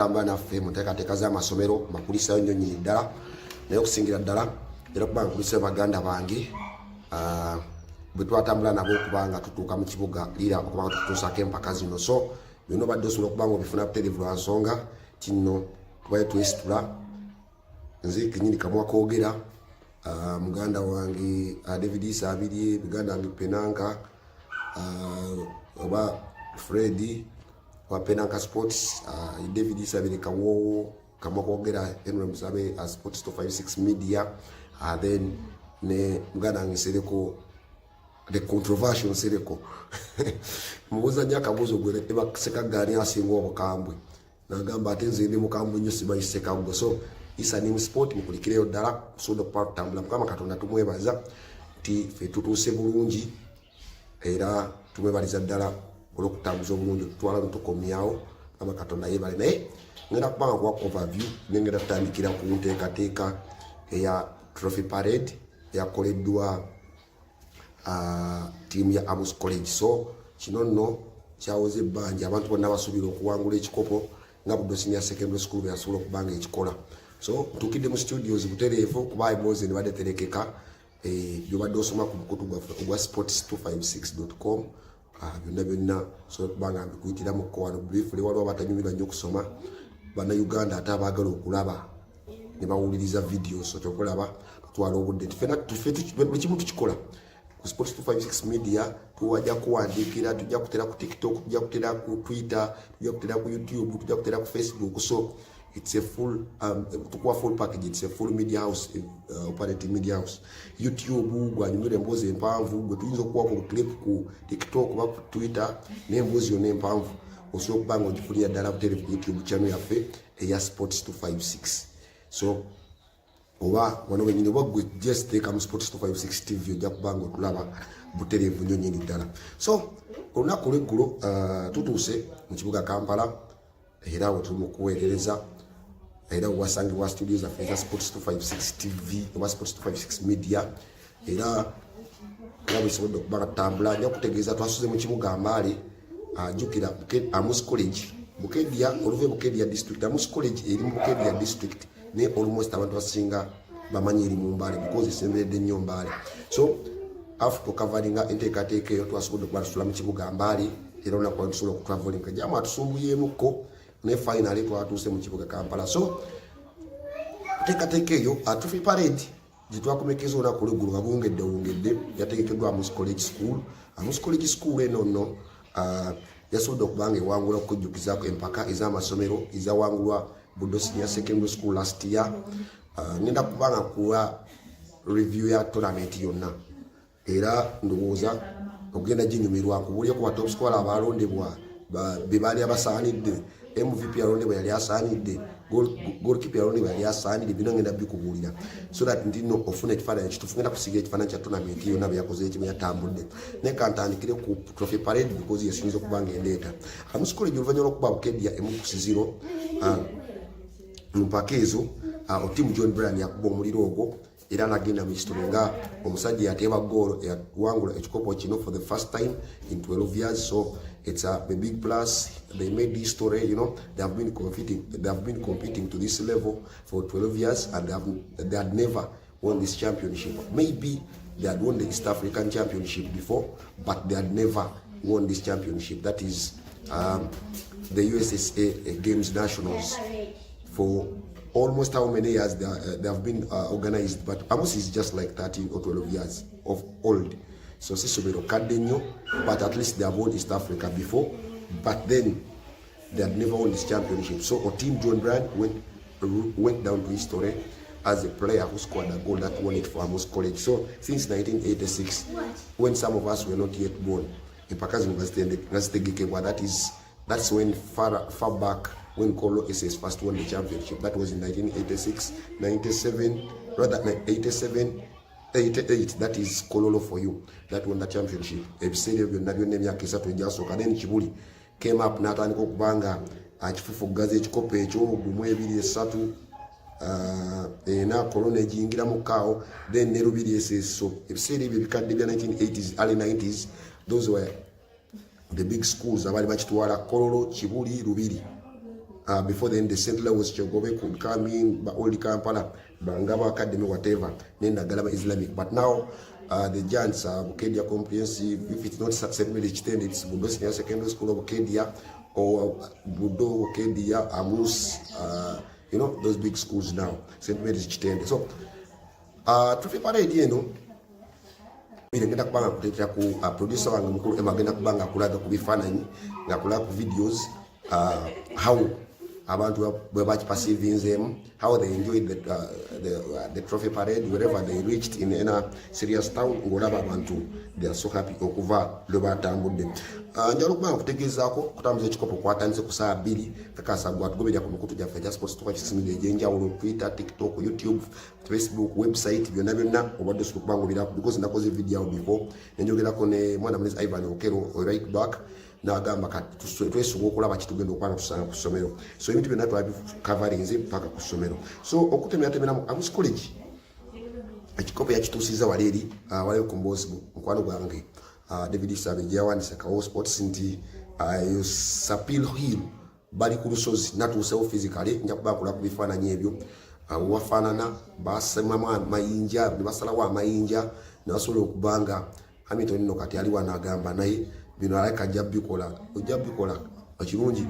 amba naffe muteekateeka z'amasomero makulisayo nnyo nnyini ddala naye okusingira ddala era okuba nkulisayo baganda bange bwe twatambula nabo okuba nga tutuuka mu kibuga lira okuba nga tutuusako empaka zino so byonna obadde osobola okuba nga obifuna butereevu lwa nsonga kino tubaye twesitula nze kenyini kamwa koogera muganda wange David Sabirye muganda wange Penanka oba Freddy wa Penanka Sports David Sabirye kawowo kamwa koogera Henry Musabe Sports 256 Media then ne muganda wange Sereko the controversial Sereko mubuza nyaka buzo gwe eba seka gani asingo obukambwe nagamba ate nze ndi mukambwe nnyo sibayiseka ubwo so isa ni sport mukulikireyo ddala sodo part tambula mukama katonda tumwebaza ti fe tutuuse bulungi era tumwebaliza ddala olw'okutambuza obulungi okutwala tukomyawo mukama katonda yebale naye ngenda kubanga kuwa overview nengenda tutandikira ku nteekateeka eya trophy parade yakoleddwa team ya Amus College so kino nno kyawoze ebbanja abantu bonna basuubira okuwangula ekikopo nga Buddo Senior Secondary School yasobola okubanga ekikola so tukidde mu studios butereevu kuba eboze ne badde terekeka byobadde osoma ku mukutu gwa sports256.com byonna so kubanga mbikuyitira mu kwano briefly waliwo batanyumirwa nnyo okusoma bana Uganda ate abaagala okulaba ne bawuliriza videos so tokulaba tutwala obudde tufe kimu tukikola ku Sports 256 Media tuwajja kuwandiikira tujja kutera ku TikTok tujja kutera ku Twitter tujja kutera ku YouTube tujja kutera ku Facebook so it's a full tukwa full package it's a full media house operating media house YouTube gwanyumire embozi empanvu gwe tuyinza okuwa ku clip ku TikTok ba ku Twitter n'embozi yonna empanvu osobola okubanga ogifulira ddala butere ku YouTube channel yaffe eya Sports 256 so oba wano wenyini wagwe just take am Sports 256 TV ojja kubanga otulaba butereevu nnyo nnyini ddala so olunaku lweggulo tutuuse mu kibuga Kampala era we tuli mu kuweerereza era wasangibwa studios zaffe eza Sports 256 TV oba Sports 256 Media era nga bwesobodde okuba nga tutambula nja kutegeeza twasuze mu kibuga Mbale jjukira Amus College Bukedya oluve Bukedya district Amus College eri mu Bukedya district ne almost abantu basinga bamanyi eri mu Mbale because esemberedde nnyo Mbale so after coveringa enteekateeka eyo twasobodde okuba tusula mu kibuga Mbale era olunaku tusobola okutravelinga jamu atusumbuyeemuko ne finally twatuuse mu kibuga Kampala so enteekateeka eyo trophy parade gitwakomekeza olunaku lw'eggulu nga buwungedde yategekeddwa Amus College School Amus College School eno nno yasobodde okubanga ewangula okujjukizaako empaka ez'amasomero ezawangulwa Buddo Senior Secondary School last year ngenda kubanga kuwa review ya tournament yonna era ndowooza okugenda ginyumirwa nkubulye ku top scorer abalondebwa bebaali abasaanidde MVP yalondebwa yali asaanidde goalkeeper yalondebwa yali asaanidde bino ngenda bikubuulira so that ndino ofuna ekifaananyi kituufu ngenda kusiga ekifaananyi kya tournament yonna byeyakoze ekimu yatambudde naye kantandikire ku trophy parade because yesinza okuba ng'endeeta Amus College oluvannyuma lw'okuba Bukedya emu ku 0 mpaka ezo otimu John Bryan yakuba omuliro ogwo era nagenda mu history nga omusajja yateeba goal yawangula ekikopo kino for the first time in 12 years so it's a big plus they made this story you know they have been competing to this level for 12 years and they had never won this championship maybe they had won the East African Championship before but they had never won this championship that is the USSA Games Nationals for almost how many years they have been organized but Amus is just like 13 or 12 years of old so sisomero kadde nnyo but at least they have won East Africa before but then they had never won this championship so team John Bryan went down to history as a player who scored a goal that won it for Amus College so since 1986 when some of us were not yet born empaka zino ngazitegekebwa that's when far back when Kolo SS first won the championship. That was in 1986, 97, rather 87, 88. That is Kololo for you. That won the championship. Ebiseera byonna byonna emyaka esatu egyasooka then Kibuli came up n'atandika okubanga akifufugaza ekikopo ekyo gumu ebiri esatu ena Kololo egiyingira mu kaawo then ne Lubiri SS. So ebiseera ebyo ebikadde bya 1980s, early 90s, those were the big schools abali bakitwala Kololo, Kibuli, Lubiri. before then the St. Louis Chogobe could come in, but all the Kampala, Bangaba Academy, whatever, then the Galaba Islamic. But now the giants are Bukedia Comprehensive. If it's not St. Mary's Chitende, it's Budo Senior Secondary School of Bukedia, or Budo Bukedia, Amus, you know, those big schools now, St. Mary's Chitende. So, Trophy Parade, you know, ngenda kubanga kutetera ku producer wange mukuru emagenda kubanga kulaga ku bifaananyi nga kulaga ku videos how abantu bwe perceiving how they enjoyed the trophy parade wherever they reached in a serious town ngolaba abantu they are so happy okuva lwe batambudde. Njalo kubanga kutegezaako kutambuza ekikopo kwatandise ku saa 2 kakasa gwatugoberera ku mikutu gyaffe gya sports tuka kisimile egyenjawulo Twitter, TikTok, YouTube, Facebook, website byonna obadde sulu kubanga obirako because nakoze video before nenjogerako ne mwana munezi Ivan Okero right back n'agamba kati twesunga okulaba kitugenda okwana tusanga ku ssomero. So ebintu byonna twabikavarinze paka ku ssomero. So okutemeratemeramu Amus College ekikopo yakituusiza wali eri wali ku Mbozi mukwano gwange David Savage yawandisa kawo sports nti Sapil Hill bali ku lusozi natuusewo physically njakuba kula ku bifaananyi ebyo wafaanana basema amayinja ne basalawo amayinja ne basobola okubanga Hamilton no kati ali wanagamba naye bino alaka jabikola ojabikola ekirungi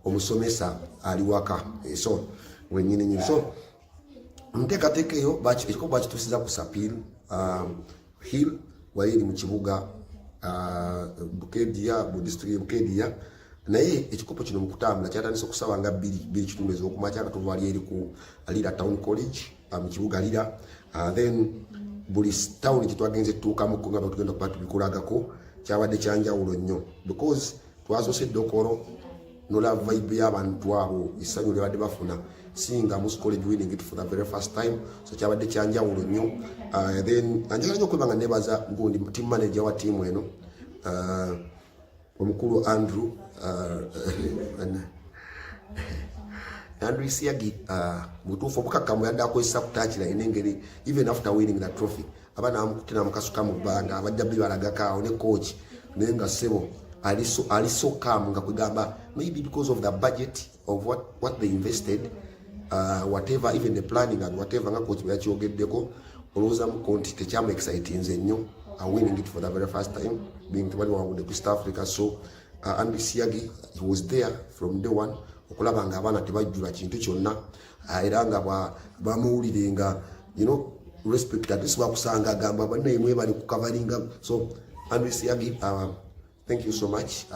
omusomesa ali waka so wenyini so mtekatekeyo ekikopo bakituusiza ku Sapil Hill wayiri mu kibuga Bukedia mu district Bukedia naye ekikopo kino mu kutambula kyatandise okusaba nga 2 kitundu okumakya nga tuvaali eri ku Alira Town College mu kibuga Alira then buli town kitwagenze tuukamu nga batugenda kuba tubikolagako kyabadde kyanjawulo nnyo because twazose dokoro nola vibe y'abantu abo essanyu lye badde bafuna singa Amus College winning it for the very first time so kyabadde kyanjawulo nnyo then anjagala nnyo okwebanga nebaza gundi team manager wa tiimu eno omukulu Andrew Siagi mutuufu obukakkamu yadde akozesa kutaakira enengeri even after winning the trophy abaana amukutina mukasuka mu bbanga abajja bibalagako awo ne coach naye nga ssebo ali so calm nga kugamba maybe because of the budget of what they invested whatever even the planning and whatever nga coach yakyogeddeko olowooza mukonti tekyama excitinze nnyo winning it for the very first time being tubali wawudde ku East Africa so Andy Siagi he was there from day one okulaba nga abaana tebajjula kintu kyonna era nga bamuwulire nga you know respect at least bakusanga agamba bannaye mwe bali kukavalinga so Andy Siagi thank you so much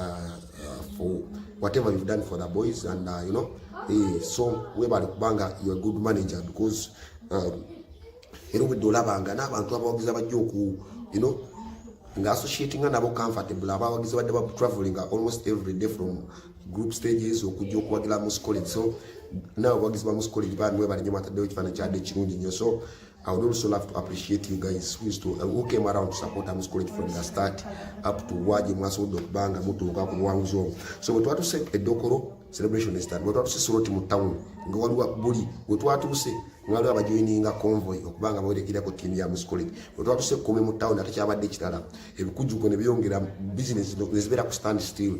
for whatever you've done for the boys and you know so we bali kubanga you're a good manager because era obudde olabanga n'abantu abawagizi abajja oku you know nga associating nabo comfortable abawagizi badde ba traveling almost every day from group stages okujja okuwagira Amus College so now abawagizi ba Amus College bamwe bali nnyo mataddewo ekifaananyi kyadde kirungi nnyo so I would also love to appreciate you guys who came around to support Amus College from the start up to waje mwasobodde okubanga mutuuka ku buwanguzi obwo so bwe twatuuse eddokoro celebration is done bwe twatuuse Soroti mu town nga waliwo buli bwe twatuuse ngalo abajoininga convoy okubanga bawerekerako tiimu ya Amus College bwe twatuuse Kome mu town ate kyabadde ekirala ebikujjuko ne byongera business nezibeera ku stand still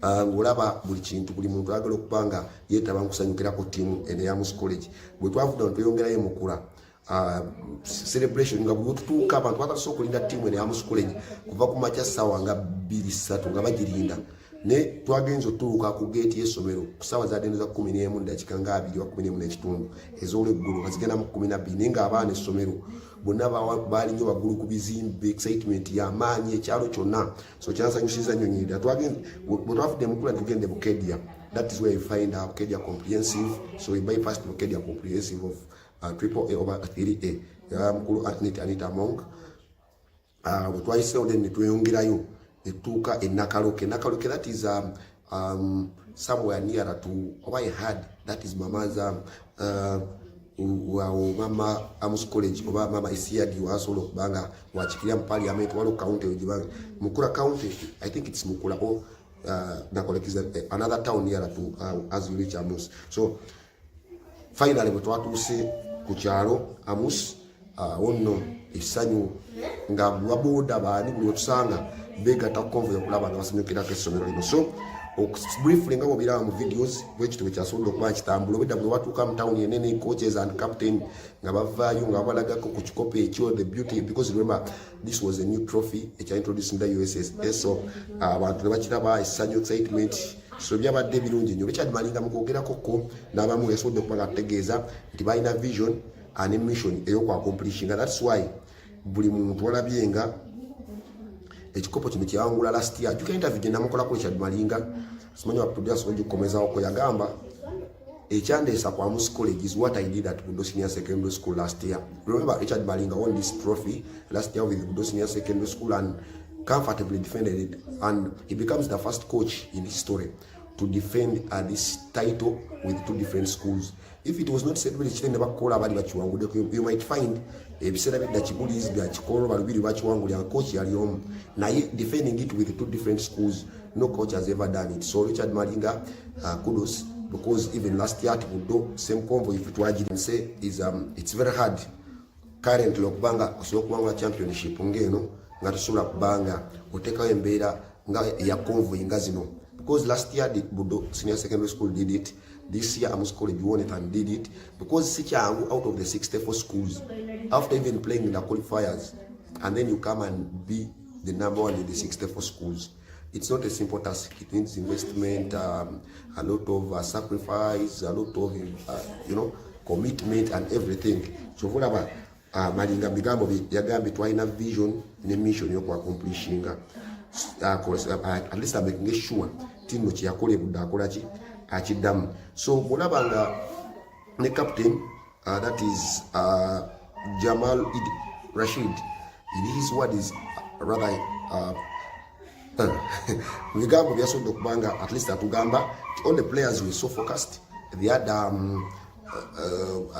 ng'olaba buli kintu buli muntu ayagala okubanga yeetaba nkusanyukirako tiimu eno ya Amus College bwe twavudda ne tweyongerayo mukula celebration nga bwe tutuuka abantu batandise okulinda tiimu eno ya Amus College kuva ku makya ssaawa nga 2-3 nga bagirinda ne twagenza otuuka ku geeti y'essomero ku ssaawa zadde za 11 dakiika nga 2 n'ekitundu ez'olweggulu nga zigenda mu 12 naye ng'abaana essomero bonna baali nnyo baggulu ku bizimbe excitement y'amaanyi ekyalo kyonna so kyansanyusiza nnyo nyirira bwe twafudde mukula tugende Bukedia that is where you find our Bukedia comprehensive so we bypassed Bukedia comprehensive of triple A over 3A mukulu Anita Monk bwe twayiseewo then ne tweyongerayo etuuka Nakaloke that is somewhere nearer to what I had that is mama's mama Amus College oba mama Isiadi wasobola okubanga wakikirya mu parliament waliwo county ojibanga Mukura county I think it's Mukura or Nakaloke is another town nearer to as you reach Amus so finally bwe twatuuse ku kyalo Amus wonno essanyu nga baboda baani buli wetusanga begatta convoy okulaba nga basanyukirako essomero lino so briefly nga bobiraba mu videos bwekitwe kyasobola okuba kitambula obedda bwe watuuka mu town yenene coaches and captain nga bavaayo nga babalagako ku kikopo ekyo the beauty because remember this was a new trophy ekya introduced in the USSS so abantu ne bakiraba essanyu excitement so byabadde birungi nnyo Richard Malinga mu kwogerako ko n'abamu yasobodde okuba nga ategeeza nti balina vision and mission ey'okwaccomplishing that's why buli muntu walabye nga ekikopo kino kyawangula last year juka interview gye namukola ku Richard Malinga simanyi wa producer onji kukomezaawo ko yagamba ekyandeesa kwa Amus College is what I did at Budo Senior Secondary School last year. Remember Richard Malinga won this trophy last year with Budo Senior Secondary School and comfortably defended it, and he becomes the first coach in history to defend this title with two different schools. If it was not celebrated kitende bakola abali bakiwangudde you might find ebiseera bidda kibulizi bya kikolo balubiri bakiwangulya coach yali omu naye defending it with two different schools. No coach has ever done it. So Richard Malinga kudos, because even last year at Budo same convoy if it were say is it's very hard currently okubanga championship ngeno nga tusobola kubanga otekayo embeera nga ya convoy nga zino, because last year the Budo Senior Secondary School did it. This year Amus College won it and did it, because Sichangu out of the 64 schools after even playing in the qualifiers and then you come and be the number one in the 64 schools. It's not a simple task. It needs investment, a lot of sacrifice, a lot of commitment and everything. So for about Malinga bigambo yagambe twalina vision ne mission y'okwaccomplishing at least I'm making sure tino kyakole budde akola ki akiddamu. So mulabanga ne captain that is Jamal Rashid, his word is rather bigambo byasobodde okubanga at least atugamba all the players were so focused, they had a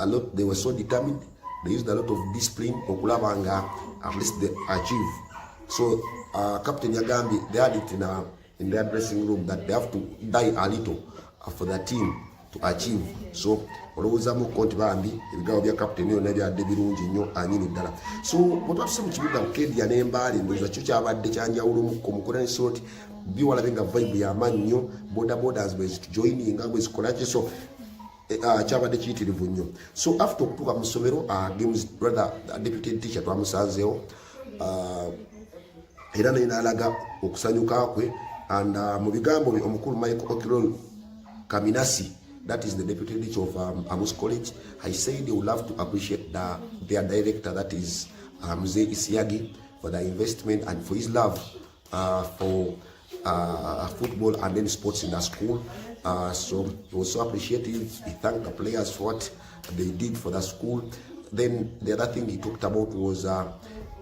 lot, they were so determined, they used a lot of discipline okulabanga at least they achieve. So Captain Yagambi, they had it in their dressing room that they have to die a little for the team to achieve. So olowoozamu konti bambi ebigambo bya captain yo nebyadde birungi nnyo anyini ddala. So bwetwatuse mu kibuga Kedia n'embaali ndowooza kyo kyabadde kyanjawulo mu mukolani sort biwalabe nga vibe y'amaanyi nnyo, border borders bwe zitujoininga bwe zikolaki, so kyabadde kiyitirivu nnyo. So after okutuuka mu ssomero games brother deputy teacher twamusanzeewo era naye n'alaga okusanyuka kwe, and mu bigambo omukulu Michael Okirol Kaminasi, that is the deputy teacher of Amus College, I said they would love to appreciate their director, that is Mzee Isiagi, for the investment and for his love for football and then sports in the school. So he was so appreciative. He thanked the players for what they did for the school. Then the other thing he talked about was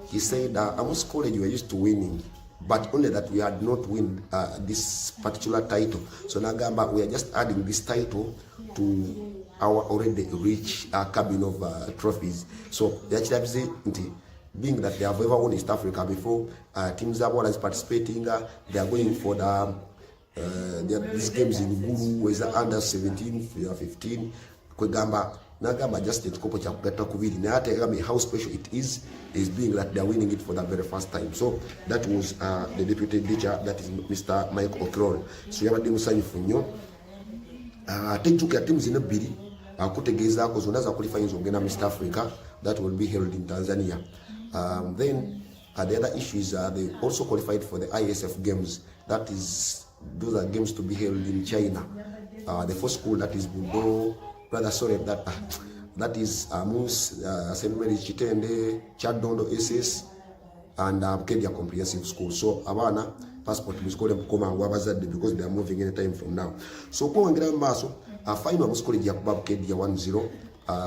he said Amus College we were used to winning, but only that we had not win this particular title. So Nagamba, we are just adding this title to our already rich cabin of trophies. So being that they have ever won East Africa before, teams are always participating. They are going for these games in Guru, is under 17, 15. Kwegamba Nagamba just ekikopo kya kugata kubiri naye ate how special it is being that they are winning it for the very first time. So that was the deputy teacher, that is Mr. Mike Okirol. So yabadde musanyufu nnyo tejjukira timu zino bbiri kutegeezaako zonna za qualifying zogenda mu East Africa that will be held in Tanzania. Then the other issue is they also qualified for the ISF games, that is those are games to be held in China. The first school, that is Budo, rather sorry, that is Amus, St. Mary's Chitende, Chadondo SS, and Kedia Comprehensive School. So abana passport musikole mukoma wabazadde because they are moving anytime from now. So kwongera maaso final musikole ya kuba Kedia 1-0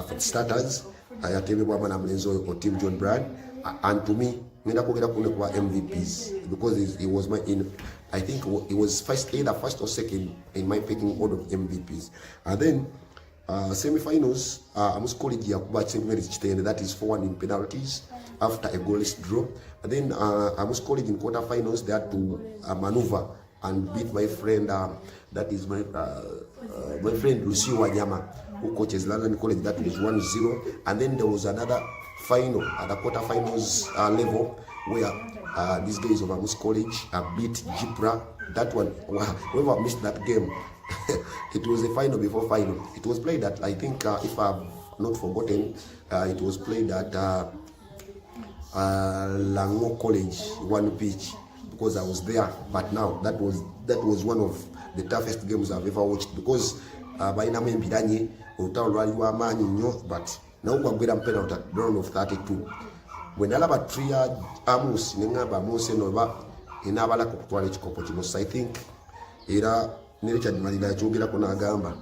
for starters yatebebwa abana mlenzo oyo team John Brad, and to me ngenda kwogera kuno kwa MVPs because he was I think he was either first or second in my picking order of MVPs. And then semi-finals, Amus College yakuba St. Mary's Chitende, that is 4-1 in penalties after a goalless draw. And then Amus College in quarterfinals, they had to maneuver and beat my friend, that is my friend Lucio Wanyama, who coaches London College, that was 1-0. And then there was another final at the quarterfinals level where these guys of Amus College beat Jipra. That one, whoever missed that game, it was a final before final. It was played at, I think, if I've not forgotten, it was played at Lango College, one pitch, because I was there. But now that was one of the toughest games I've ever watched, because by na mbiranye utawalwa amanyi nnyo, but now kwagwera penalty at round of 32. When alaba tria Amus nengaba Amus enoba inabala kutwala ekikopo kino. I think era ne Richard Malira yachogera ko nagamba,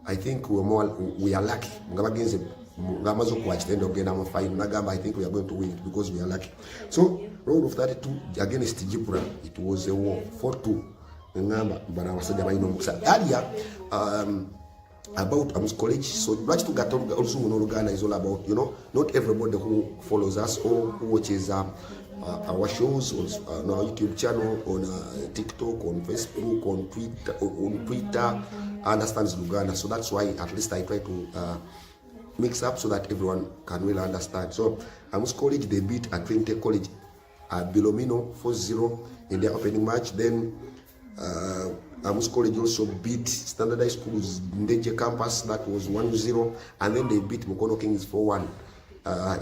I think we are lucky ngabagenze ngamazo kwachitendo kugenda mu final nagamba, I think we are going to win it because we are lucky. So round of 32 against Jipra, it was a war 4-2 ngamba bana wasajja bayino mukisa earlier about Amus College. So much to get also Uganda is all about, you know, not everybody who follows us or who watches our shows on our YouTube channel, on TikTok, on Facebook, on Twitter understands Uganda. So that's why at least I try to mix up so that everyone can really understand. So Amus College, they beat Trinity College at Bilomino 4-0 in their opening match. Then Amus College also beat Standardized Schools Ndeje Campus, that was 1-0, and then they beat Mukono Kings 4-1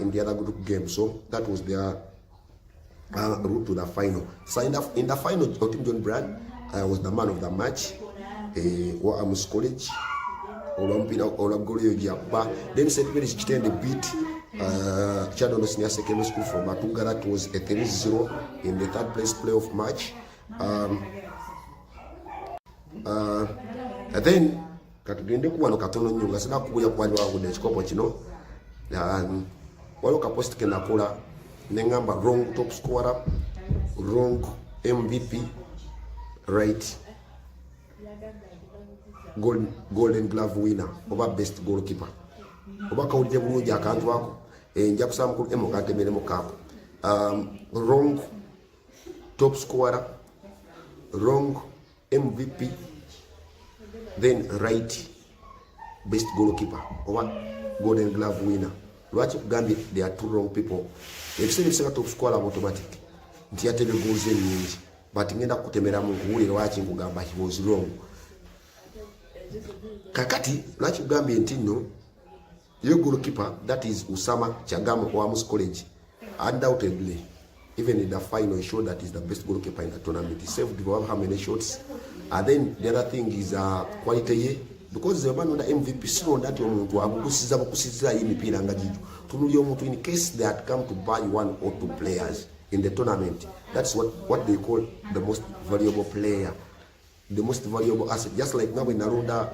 in the other group game. So that was their route to the final. So in the final, Otim John Brand was the man of the match. Amus College, then St. Mary's Chitende beat Chadon Senior Secondary School from Matunga. That was a 3-0 in the third place playoff match. And then katugende kuwano katono nnyo nga sina kubuya kwali wagudde ekikopo kino waliwo kapost ke nakola ne ngamba wrong top scorer, wrong MVP, right golden glove winner oba best goalkeeper. Oba kawulire bulungi akantu ako nja kusaba mukulu emo kantemeremu kaako. Wrong top scorer, wrong MVP, then right best goalkeeper or golden glove winner. Lwaki kugambye there are two wrong people. Ebiseera ebisinga top scorer automatic nti yatebe goals ennyingi, but ngenda kutemera mu nkuwulire lwaki nkugamba he was wrong. Kakati lwaki kugambye nti nno your goalkeeper, that is Usama Chagamo wa Amus College, undoubtedly even in the final he showed that he's the best goalkeeper in the tournament. He saved how many shots. And then the other thing is quality, because the man on the MVP so that omuntu abukusiza bukusiza imipira ngajijo tunuli omuntu in case they had come to buy one or two players in the tournament. That's what they call the most valuable player, the most valuable asset. Just like now in Narunda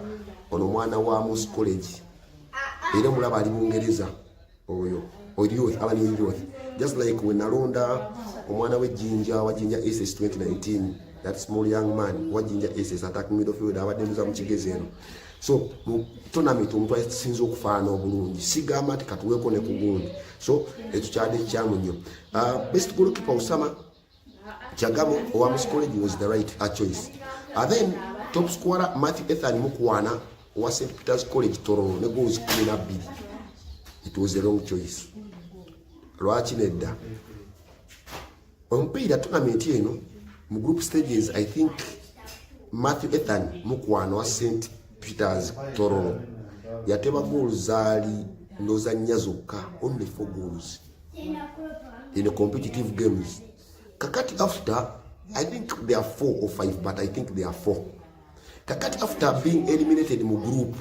on omwana wa Amus College era mulaba ali Bungereza oyo youth abani youth, just like when Narunda omwana we Jinja wa Jinja SS 2019, that small young man wa Jinja SS attacking midfield abadenduza mu kigezeno. So mu tournament omuntu asinze okufaana obulungi sigamba ati katuweko ne kugundi. So etukyade kyamu nnyo. Best goalkeeper Usama Chagamo wa Amus College was the right choice. Then top scorer Matthew Ethan Mukwana wa St. Peter's College Toronto ne goals 12. It was a wrong choice. Lwaki nedda omupiira tournament eno mu group stages, I think Matthew Ethan Mukwana wa St. Peter's Toronto yateba goals zaali ndoza nnya zokka, only 4 goals in a competitive games. Kakati after, I think there are 4 or 5, but I think there are 4. Kakati after being eliminated mu group,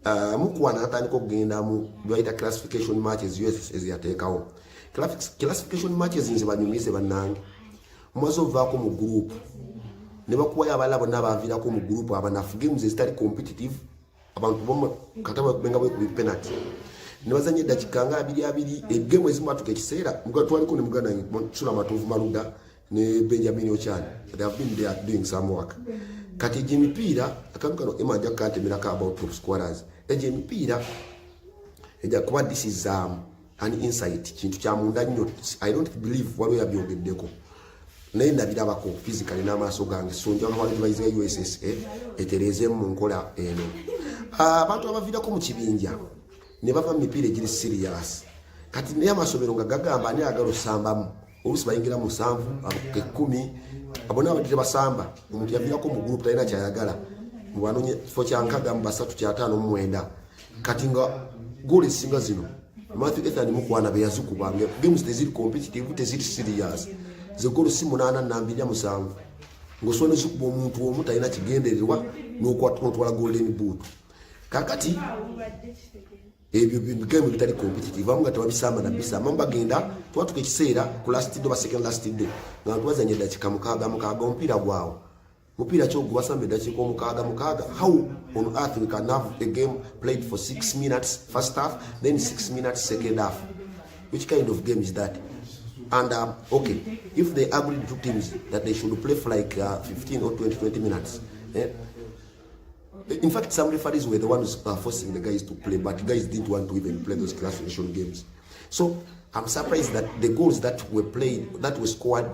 Mukwana atandika okugenda mu byayita classification matches USS yateekawo. Classification matches nze banyumize bannange mwazo ovaako mu group ne bakuwayo abalala bonna abaviirako mu group abanafu games ezitali competitive, abantu bomu kataba kubenga bwe ku penalty ne bazanya eddakiika nga 2 egemu ezimu atuka ekiseera twaliko ne muganda Sula Matovu Maluda ne Benjamin Ochani. They have been there doing some work. Kati emipiira akamukano emanja kantemerako about top scorers. Emipiira eja kuba this is an insight kintu kya munda nnyo. I don't believe waliwo yabyogeddeko naye ndabirabako physically n'amaaso gange, so nja wali device ya USSA etereze mu nkola eno. Abantu abaviirako mu kibinja ne bava mu mipiira egiri serious kati naye amasomero nga gagamba ani agala osambamu oluusi bayingira mu 7 10 abona abadde basamba omuntu yaviirako mu gurupu talina kyayagala mubanonye kifo kyankaga mu 3-5-9 kati nga goal esinga zino Matthew Ethan mukwana be yazikubanga games teziri competitive teziri serious ze goal si 8-2-7 ngosone zikuba omuntu omu talina kigendererwa n'okwatwala golden boot kakati ebyo game bitali competitive amunga tewabisamba na bisamba mbagenda twatuka ekiseera ku last day ba second last day nga twazanye dakika mukaaga omupiira gwawo mupiira kyo gubasamba dakika mukaaga how on earth we can have a game played for 6 minutes first half then 6 minutes second half? Which kind of game is that? And okay, if they agreed to teams that they should play for like 15 or 20 minutes, in fact, some referees were the ones forcing the guys to play, but guys didn't want to even play those classification games. So I'm surprised that the goals that were played, that were scored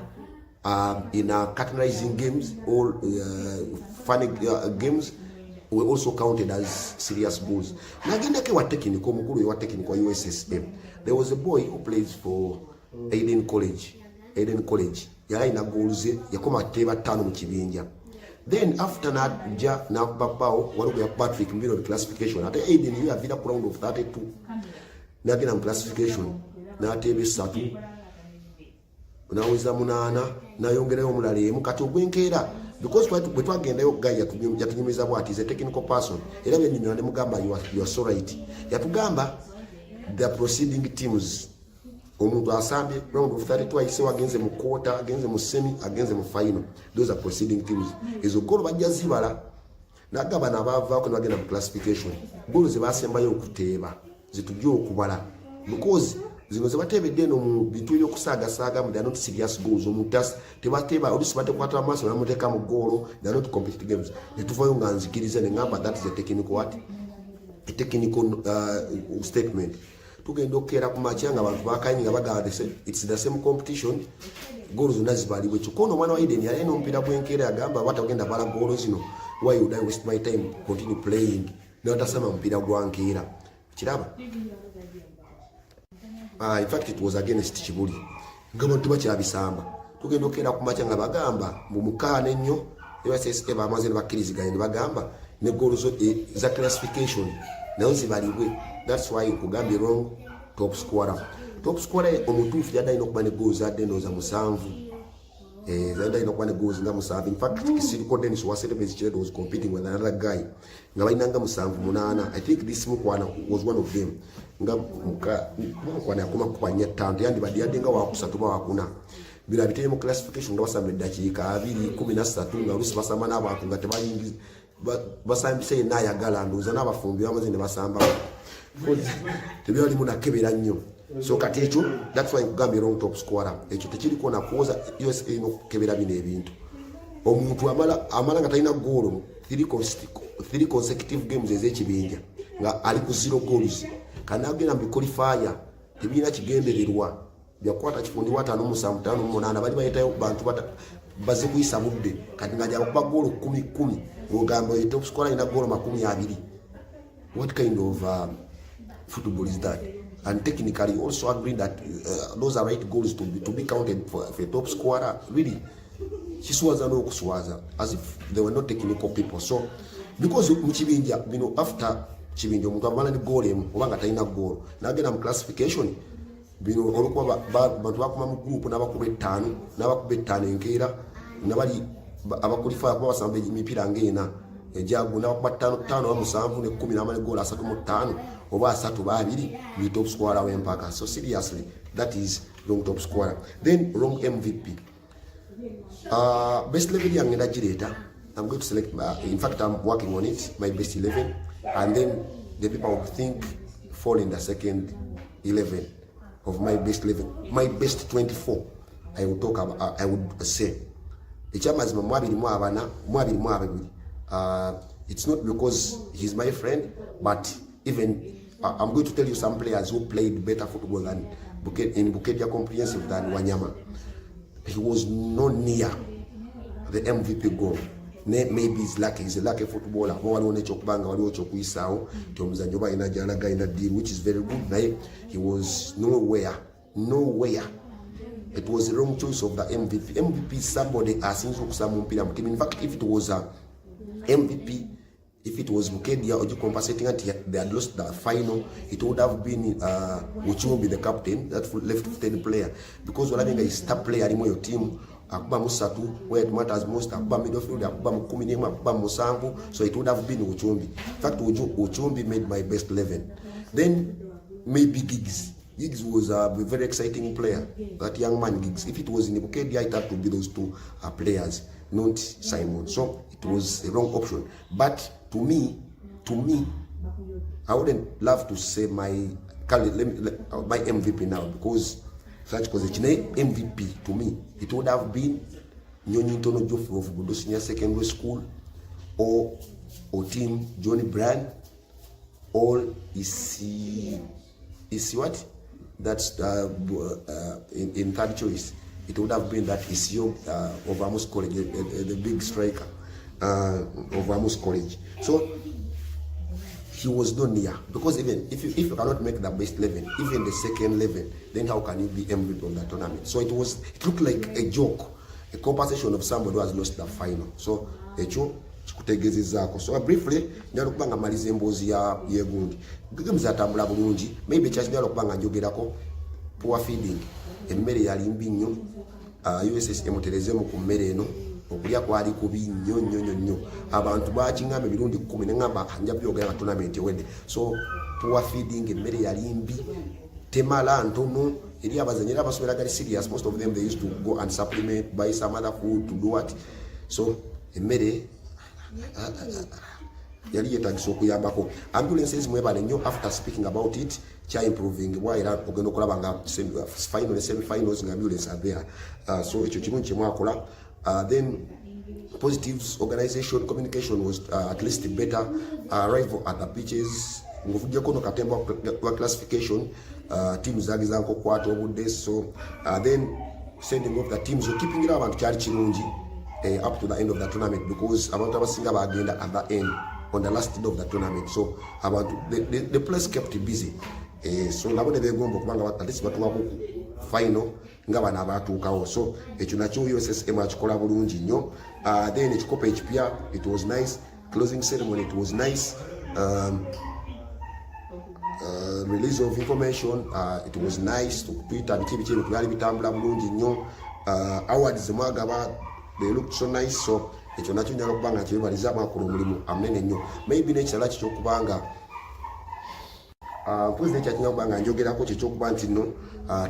in categorizing games or funny games, were also counted as serious goals. There was a boy who plays for Aiden College. Yali na goals yakoma teba 5 mu kibinja. Then after that na babao walugo ya Patrick mbiro classification ate Aiden yali avira ku round of 32 nagina mu classification na tebe 3 naweza 8 nayongera omulala emu kati ogwenkera because bwe twagendayo guy yatunyumiza bwati is a technical person era byennyonnyola ne mugamba you are so right yatugamba the proceeding teams omuntu asambye round of 32 ayise wagenze mu quarter agenze mu semi agenze mu final those are proceeding teams ezo golo bajja zibala nagaba nabavaako nabagenda mu classification golo ze basembayo okuteeba zitujja okubala because zino ze batebedde no mu bitu ebyokusaagasaaga mu they are not serious goals omuntu tebateeba olusi batekwata amaaso namuteeka mu golo they are not competitive games netuvayo nga nzikiriza ne ngamba that is a technical what a technical statement tugenda okera ku machi nga abantu bakanye nga baganda it's the same competition goals unazibaliwe chikono mwana wa Eden yali no mpira bwenkera yagamba batagenda bala goals zino why would I waste my time continue playing na atasema mpira gwankera kiraba in fact it was against Chibuli ngabantu bakyabisamba tugenda okera ku machi nga bagamba mu mukane nnyo ESSA bamaze bakiriziga bagamba ne goals za classification nazo zibaliwe. That's why Kugambi wrong top scorer omutuufu yadde alina okuba ne goals adde ndowooza 7 yadde alina okuba ne goals nga 7. In fact Kisiriko Dennis Waserebezi was competing with another guy nga balina nga 7-8. I think this Mukwana was one of them nga Mukwana yakoma kupanya 5 yandibadde yadde nga wakusatu ba wakuna bila biteye mu classification nga basamba eddakiika 2-13 nga olusi basamba n'abantu nga tebayingiza basambise nayagala ndowooza n'abafumbi bamaze ne basamba tebyali munakebera nnyo so kati ekyo that's why Kugambi wrong top scorer ekyo tekiriko nakuwoza USA no kebera bino ebintu omuntu amala nga talina goal 3 consecutive games ez'ekibinja nga ali ku 0 goals kanagenda mu qualifier tebirina kigendererwa byakwata kifundi wata no 5-5-8 bali bayitayo bantu baze kuyisa budde kati nga jaba kuba goal 10 ngogamba top scorer ina goal 20. What kind of football is that? And technically also agree that those are right goals to be counted for a top scorer. Really, Chiswaza no kuswaza as if they were not technical people. So because Muchibinja, after Chibinja mukamala ni goal obanga talina goal nagenda mu classification olwokuba bantu bakuma mu group n'abakube 5 enkeera nabali abakulifa kuba basamba emipira ng'ena ejagu n'abakuba 5 ne 10 n'amale goal 3-5 oba 3-2 ni top scorer w'empaka. So seriously that is wrong top scorer. Then wrong MVP. Best 11 yange ndagireta. I'm going to select in fact I'm working on it, my best 11, and then the people will think fall in the second 11 of my best 11. My best 24 I will talk about, I would say ekyamazima mwabiri mwabiri. It's not because he's my friend, but even I'm going to tell you some players who played better football than in Bukedia Comprehensive than Wanyama. He was not near the MVP goal. maybe he's a lucky footballer kuba waliwo nekyokubanga waliwo kyokuyisaawo nti omuzannyo oba alina gyalaga alina deal, which is very good. Naye he was nowhere. It was the wrong choice of the MVP. MVP is somebody asinza okusaba mu mpira mu team. In fact, if it was a MVP, if it was Bukedia or compensating until they had lost the final, it would have been Uchumbi, the captain, that left-footed player. Because what I mean is star player in your team, Akuba Musatu, where it matters most, Akuba midfield, Akuba Mukuminema, Akuba Musambu, so it would have been Uchumbi. In fact, Uchumbi made my best 11. Then maybe Giggs. Giggs was a very exciting player, that young man Giggs. If it was in Bukedia, it had to be those two players, not Simon. So it was a wrong option. But to me, I wouldn't love to say my MVP now, because such position MVP to me, it would have been Nyonyi Ntono Joffrey of Budo Senior Secondary School, or team Johnny Brand, or is what? That's in third choice. It would have been that Isio of Amus College, the big striker of Amus College. So he was not near, because even if you cannot make the best 11, even the second 11, then how can you be MVP of the tournament? So it looked like a joke, a compensation of somebody who has lost the final. So so briefly, njalo kubanga malize embozi ya yegundi games atambula bulungi, maybe kyaki njalo kubanga njogerako poor feeding, emmere yali mbi nnyo, USS emuterezemu ku mmere eno, okulya kwali kubi nnyo, abantu bakingambe mirundi 10 ne ngamba nja byogera tournament ewedde. So poor feeding, emmere yali mbi, temala ntono, eri abazanyi abasomera gali serious, most of them they used to go and supplement, buy some other food to do what. So emmere yali yetagisa okuyambako. Ambulances mwebale nnyo after speaking about it, kya improving waira ogenda okulaba nga final and semi-finals nga ambulance are there. So ekyo kimu kyemwakola. Then positives, organization, communication was at least better. Arrival at the pitches, nguvujjako no katemba kwa classification, teams zagiza nkokwata obudde. So then sending off the teams, so keeping it abantu kyali kirungi up to the end of the tournament, because abantu abasinga bagenda at the end, on the last day of the tournament. So abantu the place kept busy. So nabone begomba kubanga at least batuwa ku final nga bana abatuukawo. So ekyo nakyo USSM akikola bulungi nnyo. Then ekikopo ekipya, it was nice. Closing ceremony, it was nice. Release of information, it was nice. To Twitter biki byali bitambula bulungi nnyo. Awards mwagaba, they looked so nice. So ekyo nakyo njala kubanga kyebaliza amakulu omulimu amunene nnyo. Maybe nekirala kyokubanga president yakinya kubanga njogerako kyekyokuba nti no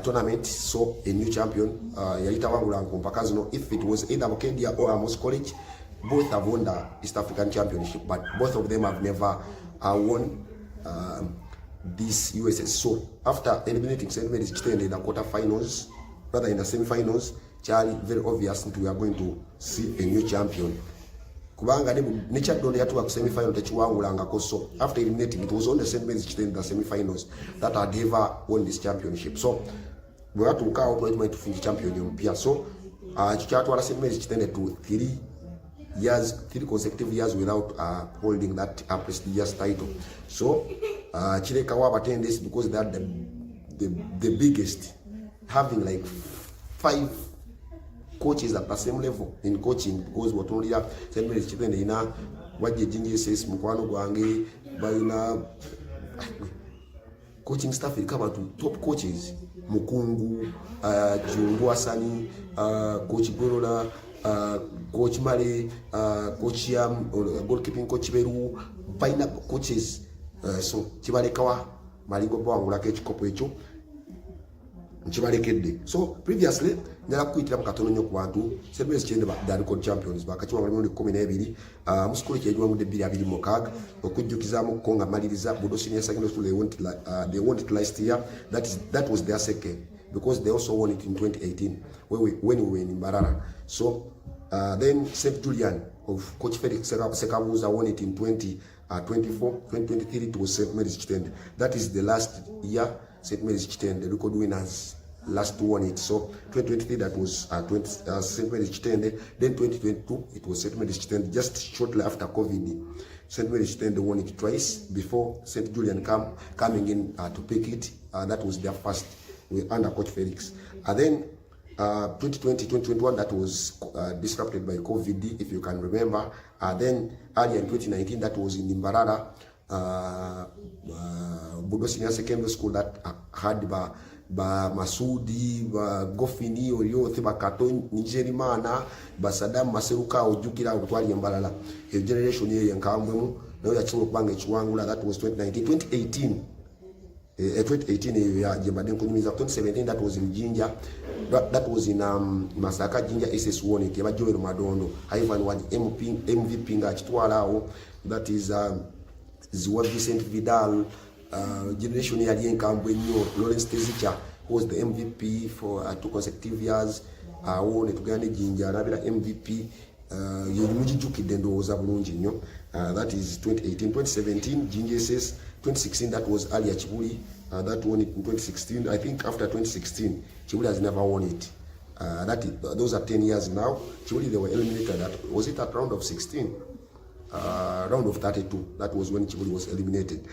tournament, so a new champion yayita wangula ku mpaka zino. If it was either Bukedia or Amus College, both have won the East African Championship, but both of them have never won this USS. So after eliminating St. Mary's Kitende in the quarterfinals, rather in the semi-finals, Charlie, very obvious that we are going to see a new champion. Kubanga ne Chadon yatuwa ku semi-final techiwangulangako. So after eliminating, it was only St. Mary's Kitende in the semi-finals that had ever won this championship. So we have to look out where to finish champion mpya. So kyatwala St. Mary's Kitende to 3 consecutive years without holding that prestigious title. So Chirekawa attended because they are the biggest, having like 5 coaches at the same level in coaching, because what only St. Mary's Kitende ina wajje jinji says mukwano gwange balina coaching staff ikaba to top coaches, Mukungu, Jungu Asani, Coach Gorola, Coach Male, Coach Yam, goalkeeping coach Beru, baina coaches. So kibalekawa malingo bwangula ke ekikopo ekyo nkibalekedde. So previously nyala kuyitira mu katono nnyo ku bantu St. Mary's Kitende the record champions bakakiwa mu 12 muskuli kyejiwangudde 2-26 okujjukizaamu ko nga maliriza Budo Senior Secondary School. They won it last year. That was their second, because they also won it in 2018 when we were in Mbarara. So then St. Julian of Coach Felix Sekabuza won it in 2023 it was St. Mary's Kitende. That is the last year St. Mary's Kitende, the record winners last won it. So 2023 that was St. Mary's Chitende. Then 2022 it was St. Mary's Chitende. Just shortly after COVID, St. Mary's Chitende won it twice before St. Julian coming in to pick it. That was their first under Coach Felix. And then 2020, 2021 that was disrupted by COVID, if you can remember. Then earlier in 2019 that was in Imbarara, Budo Senior Secondary School that had ba Masudi ba Gofini Oriothi ba Kato Nigerimana ba Saddam Maseruka ojukira utwali Imbarara. A generation ye yankambwemu nayo yachiwo kubanga ekiwangula. That was 2019. 2018 ya Jembaden kunyumiza. 2017 that was in Jinja. That was in Masaka Jinja SS Woni Keba Joel Madondo. Ivan was MVP nga chitwalao. That is Ziwa Vicent Vidal, generation yali enkambwe nnyo. Lawrence Tezicha was the MVP for 2 consecutive years. Wone tugane Jinja nabira MVP. Yemujijukidde ndowooza bulungi nnyo. That is 2018. 2017 Jinja SS. 2016 that was Ali Chibuli. That won it in 2016. I think after 2016 Chibuli has never won it. Those are 10 years now. Chibuli, they were eliminated was it at round of 16? Round of 32. That was when Chibuli was eliminated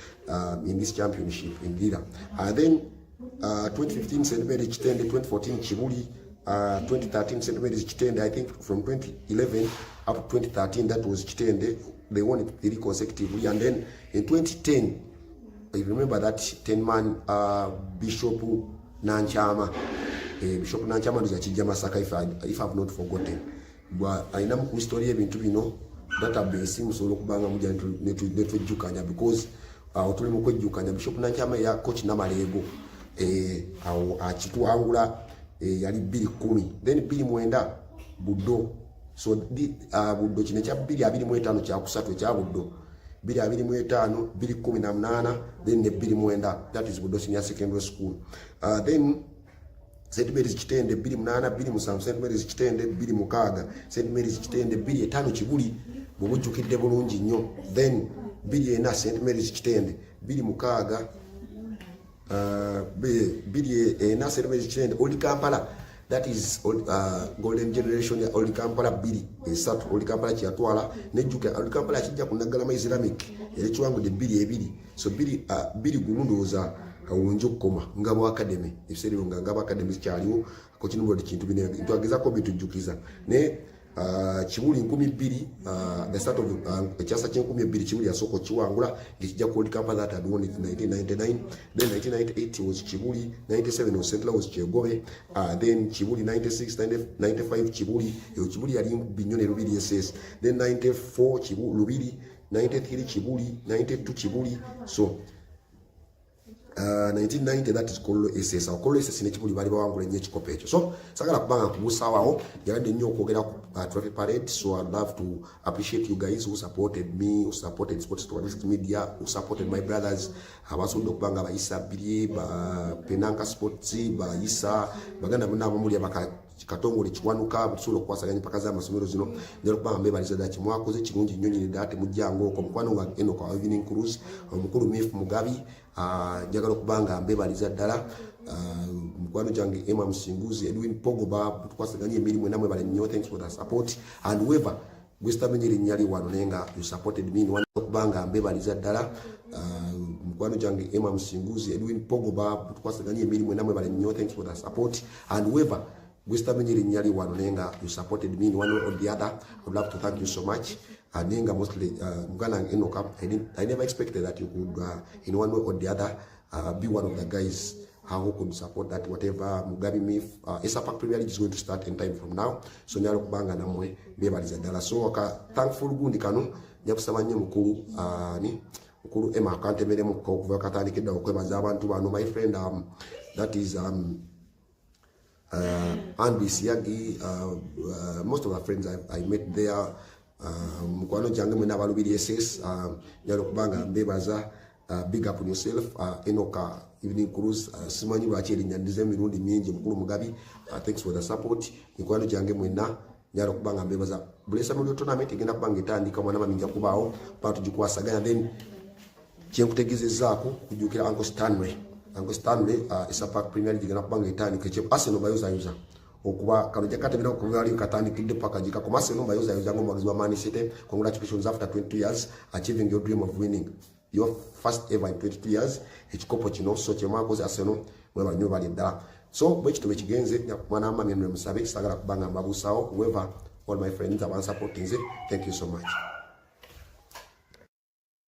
in this championship in Lira. Then 2015 St. Mary's Chitende, 2014 Chibuli, 2013 St. Mary's Chitende. I think from 2011 up to 2013 that was Chitende. They won it 3 consecutively. And then in 2010, I remember that 10-man Bishop Nanchama. Bishop Nanchama was a Masaka, if I've not forgotten. But I know the story ebintu bino database musobola okubanga mujja netwejjukanya because otuli mu kwejjukanya Bishop Nanchama ya coach Namalego awo akitwangula yali 210. Then 290 Buddo. So Buddo kine kya 225 kya kusatu kya Buddo 225 218 then ne 290. That is Buddo Senior Secondary School. Then St. Mary's Chitende 28 2 St. Mary's Chitende 26 St. Mary's Chitende 25 Chibuli bubujjukidde bulungi nnyo. Then 24 St. Mary's Chitende 26 24 St. Mary's Chitende Old Kampala. That is golden generation ya Old Kampala 2 Old Kampala kyatwala nejjuka Old Kampala kijja kunagalama Islamic ekiwangu de 2 so 2 gulundoza kawunjo koma ngabo academy ifiseri ngabo academy kyaliwo ko kinumbo kintu bine twageza ko bitujjukiza ne Chibuli 12 the start of chasa chen 12 Chibuli yasoko chiwangula ngikijja ko Old Kampala that had won it in 1999. Then 1998 was Chibuli, 97 was St. Louis Chegobe, then Chibuli 96 95 Chibuli yali binyone Rubiri SS, then 94 Chibuli Rubiri, 93 Chibuli, 92 Chibuli. So 1990 that is Kolo SS. Kolo SS ne Chibuli bali bawangula nnyo ekikopo ekyo. So sagala kubanga kubusawawo yagadde nnyo okwogera ku trophy parade. So I'd love to appreciate you guys who supported me, who supported Sports Tourist Media, who supported my brothers abasudde okubanga bayisa Bilye ba Penanka Sports bayisa baganda munabo muli abaka katongole kiwanuka butusobola okwasaganya paka za amasomero zino njalo kubanga mbebaliza ddala mwakoze kirungi nnyo nyine ddala mujjango ko mukwano wa Enoch wa Evening Cruise omukulu Mif Mugabi njagala okubanga mbebaliza ddala mukwano gyange Emma Musinguzi Edwin Pogoba tukwasaganya emirimu namwe bale nnyo. Thanks for the support and whoever gwestamenyeri nyali wano nenga you supported me wano okubanga mbebaliza ddala mukwano gyange Emma Musinguzi Edwin Pogoba tukwasaganya emirimu namwe bale nnyo. Thanks for the support and whoever gwestamenyeri nyali wano nenga you supported me in one way or the other. I would love to thank you so much. Nenga mostly mugana Enoch, I never expected that you could in one way or the other be one of the guys who could support that whatever Mugabi Mif Esapak Premier League is going to start in time from now. So nyalo kubanga namwe bebaliza ddala. So thankful gundi kanu nyakusaba nnyo mukulu Emma akantemeremu okuva katandikidde okwebaza abantu bano. My friend that is Andy Siagi, most of our friends I met there. Mukwano jange mwena balubiri SS nyalo kubanga mbebaza. Big up on yourself. Enoka Evening Cruise simanyi lwaki erinyandiza emirundi mingi mukulu Mugabi. Thanks for the support. Mukwano jange mwena nyalo kubanga mbebaza. Blessa mulio tournament igenda kubanga etandika mwana maminja kubaawo pa tujikwasaganya. Then kyenkutegezezaako kujukira Uncle Stanley Uncle Stanley isa Park Premier League na kubanga etani keche Arsenal bayoza okuba kano jakatemera okugali katani kidde package ka komase no bayoza ngo mwagizi wa Man City. Congratulations after 22 years achieving your dream of winning your first ever in 22 years ekikopo kino so kyemakoze Arsenal mweba nyo bali dala so bwe kitobe kigenze mwana amamye no musabe sagala kubanga mbabusawo whoever all my friends have supporting it. Thank you so much.